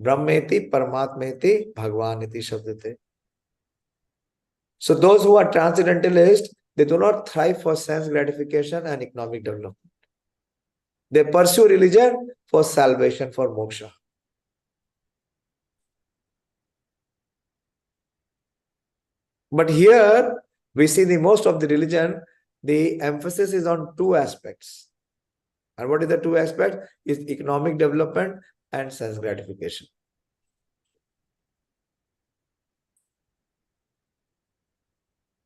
[SPEAKER 1] brahmeti paramatmeti bhagwaniti shabdate. So those who are transcendentalists, they do not thrive for sense gratification and economic development. They pursue religion for salvation, for moksha. But here we see the most of the religion, the emphasis is on two aspects. And what is the two aspects? Is economic development and sense gratification.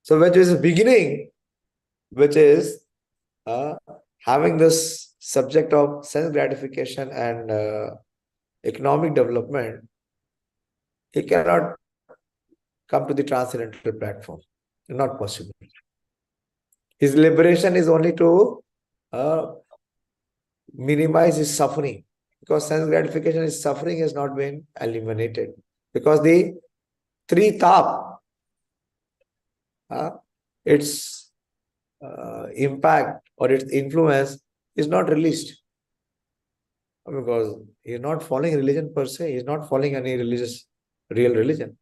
[SPEAKER 1] So which is the beginning, which is having this subject of sense gratification and economic development, he cannot come to the transcendental platform. Not possible. His liberation is only to minimize his suffering, because sense gratification, his suffering has not been eliminated. Because the three tap, its impact or its influence is not released. Because he is not following religion per se, he is not following any religious, real religion.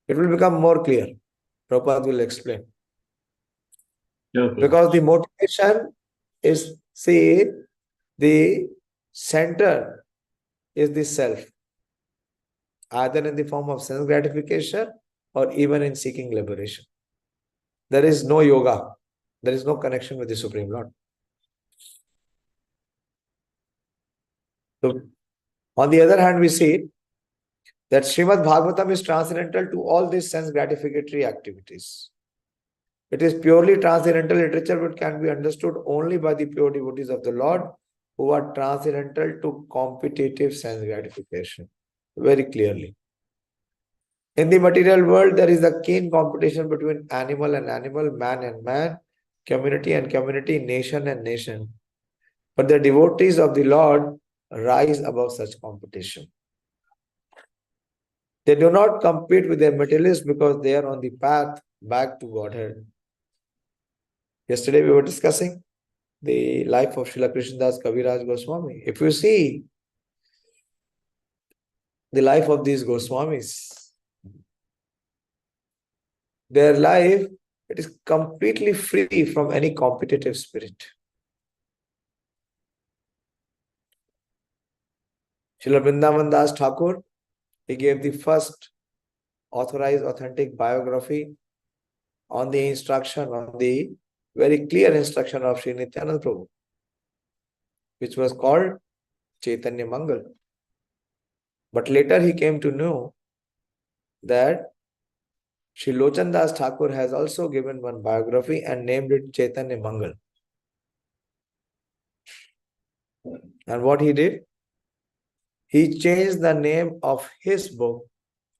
[SPEAKER 1] It will become more clear. Prabhupada will explain.
[SPEAKER 5] Okay.
[SPEAKER 1] Because the motivation is, see, the center is the self, either in the form of sense gratification or even in seeking liberation. There is no yoga. There is no connection with the Supreme Lord. So, on the other hand, we see that Śrīmad-Bhāgavatam is transcendental to all these sense gratificatory activities. It is purely transcendental literature which can be understood only by the pure devotees of the Lord who are transcendental to competitive sense gratification. Very clearly. In the material world, there is a keen competition between animal and animal, man and man, community and community, nation and nation. But the devotees of the Lord rise above such competition. They do not compete with their materialists because they are on the path back to Godhead. Yesterday we were discussing the life of Srila Krishnadas Kaviraj Goswami. If you see the life of these Goswamis, their life, it is completely free from any competitive spirit. Srila Vrindavan Das Thakur, he gave the first authorized, authentic biography on the instruction, on the very clear instruction of Sri Nityananda Prabhu, which was called Chaitanya Mangal. But later he came to know that Sri Lochan Das Thakur has also given one biography and named it Chaitanya Mangal. And what he did? He changed the name of his book,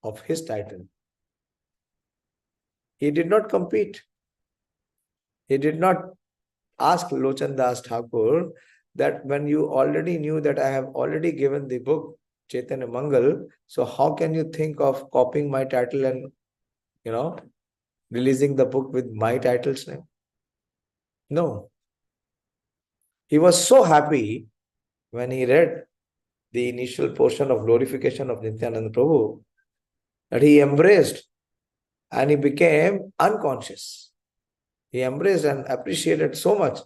[SPEAKER 1] of his title. He did not compete. He did not ask Lochan Das Thakur that when you already knew that I have already given the book Chaitanya Mangal, so how can you think of copying my title and, releasing the book with my title's name? No. He was so happy when he read the initial portion of glorification of Nityananda Prabhu that he embraced and he became unconscious. He embraced and appreciated so much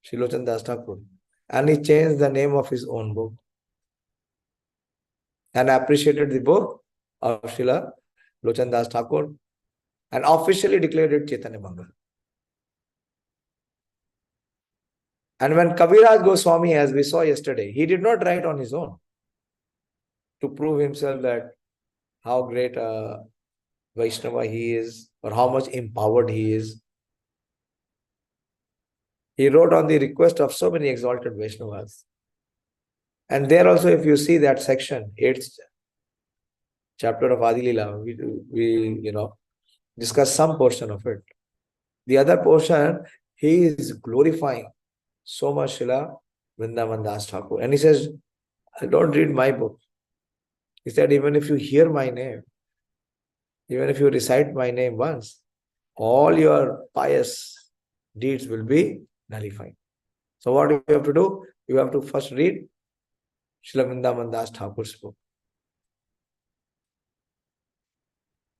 [SPEAKER 1] Sri Lochan Das Thakur, and he changed the name of his own book and appreciated the book of Srila Lochan Das Thakur and officially declared it Chaitanya Mangal. And when Kaviraj Goswami, as we saw yesterday, he did not write on his own to prove himself that how great a Vaishnava he is or how much empowered he is. He wrote on the request of so many exalted Vaishnavas. And there also, if you see that section, 8th chapter of Adi Leela, we discuss some portion of it. The other portion, he is glorifying so much Srila Vrindavan Das Thakur. And he says, don't read my book. He said, even if you hear my name, even if you recite my name once, all your pious deeds will be nullified. So what you have to do? You have to first read Srila Vrindavan Das Thakur's book.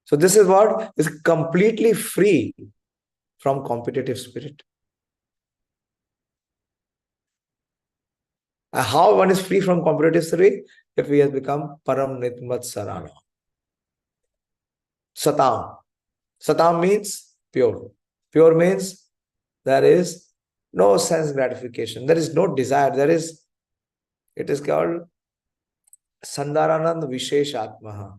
[SPEAKER 1] So this is what is completely free from competitive spirit. And how one is free from competitive spirit? If he has become Param Nitmat Sarana. Satam. Satam means pure. Pure means there is no sense gratification. There is no desire. It is called Sandaranand Vishesh Atmaha.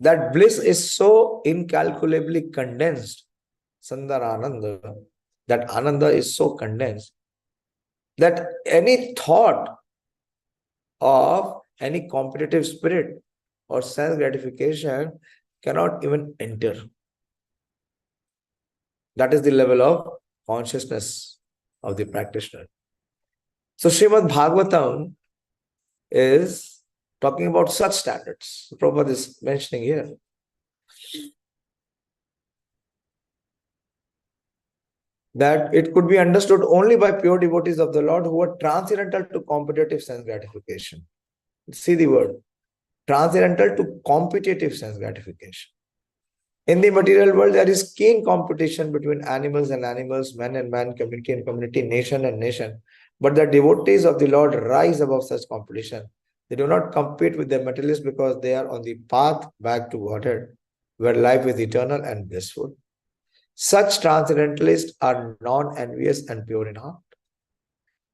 [SPEAKER 1] That bliss is so incalculably condensed, Sandarananda, that Ananda is so condensed, that any thought of any competitive spirit or sense gratification cannot even enter. That is the level of consciousness of the practitioner. So Śrīmad-Bhāgavatam is talking about such standards. Prabhupada is mentioning here. That it could be understood only by pure devotees of the Lord who are transcendental to competitive sense gratification. See the word. Transcendental to competitive sense gratification. In the material world, there is keen competition between animals and animals, man and man, community and community, nation and nation. But the devotees of the Lord rise above such competition. They do not compete with the materialists because they are on the path back to Godhead, where life is eternal and blissful. Such transcendentalists are non-envious and pure in heart.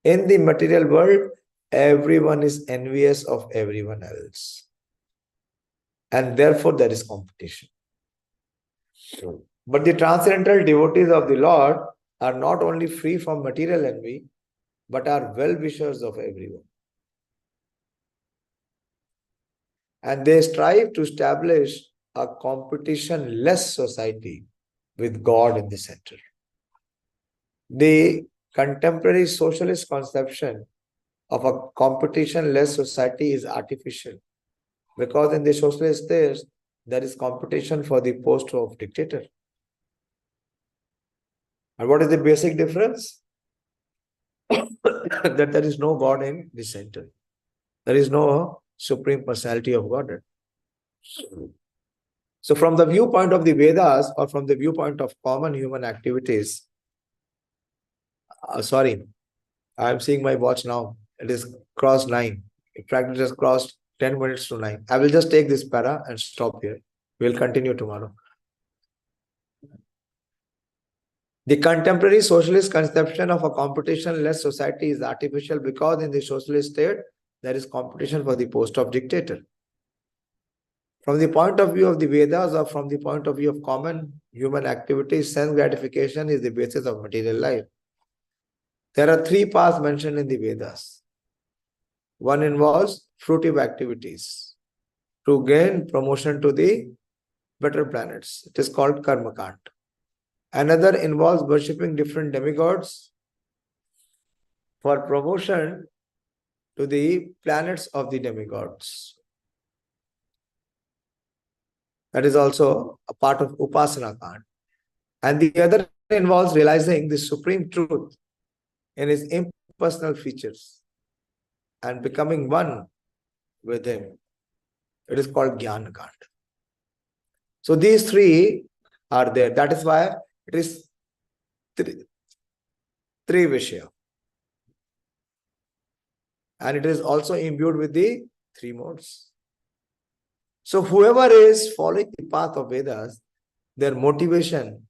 [SPEAKER 1] In the material world, everyone is envious of everyone else. And therefore, there is competition. But the transcendental devotees of the Lord are not only free from material envy, but are well-wishers of everyone. And they strive to establish a competition-less society with God in the center. The contemporary socialist conception of a competition-less society is artificial, because in the socialist states, there is competition for the post of dictator. And what is the basic difference? That there is no God in the center. There is no supreme personality of Godhead. So from the viewpoint of the Vedas, or from the viewpoint of common human activities, sorry, I am seeing my watch now. It is crossed 9. In fact, it has crossed 10 minutes to 9. I will just take this para and stop here. We will continue tomorrow. The contemporary socialist conception of a competition-less society is artificial, because in the socialist state, there is competition for the post of dictator. From the point of view of the Vedas, or from the point of view of common human activities, sense gratification is the basis of material life. There are 3 paths mentioned in the Vedas. One involves fruitive activities to gain promotion to the better planets. It is called karma kant. Another involves worshipping different demigods for promotion to the planets of the demigods. That is also a part of upasana kant. And the other involves realizing the supreme truth in his impersonal features and becoming one with him. It is called jnana kant. So these 3 are there. That is why it is three Vishya. And it is also imbued with the 3 modes. So whoever is following the path of Vedas, their motivation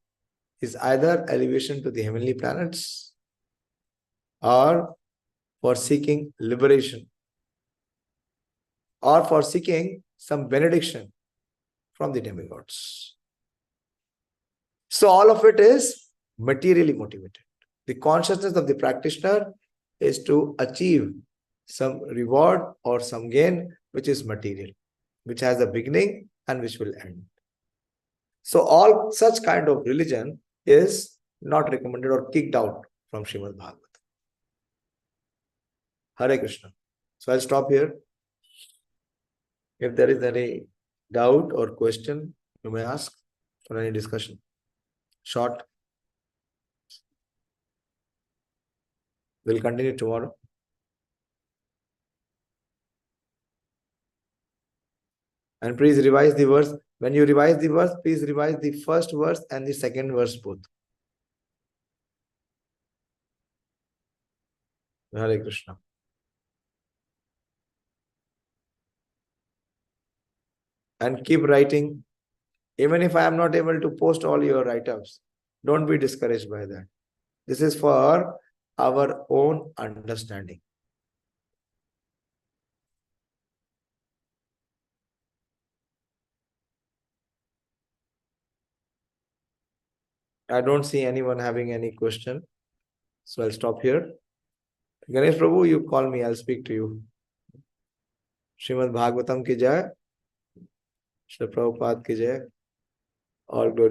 [SPEAKER 1] is either elevation to the heavenly planets, or for seeking liberation, or for seeking some benediction from the demigods. So all of it is materially motivated. The consciousness of the practitioner is to achieve some reward or some gain which is material, which has a beginning and which will end. So all such kind of religion is not recommended or kicked out from Śrīmad-Bhāgavatam. Hare Krishna. So I'll stop here. If there is any doubt or question, you may ask for any discussion. Short. We'll continue tomorrow. And please revise the verse. When you revise the verse, please revise the first verse and the second verse both. Hare Krishna. And keep writing. Even if I am not able to post all your write-ups, don't be discouraged by that. This is for our own understanding. I don't see anyone having any question. So I'll stop here. Ganesh Prabhu, you call me, I'll speak to you. Śrīmad-Bhāgavatam ki jai. Shri Prabhupada ki jai. All glory.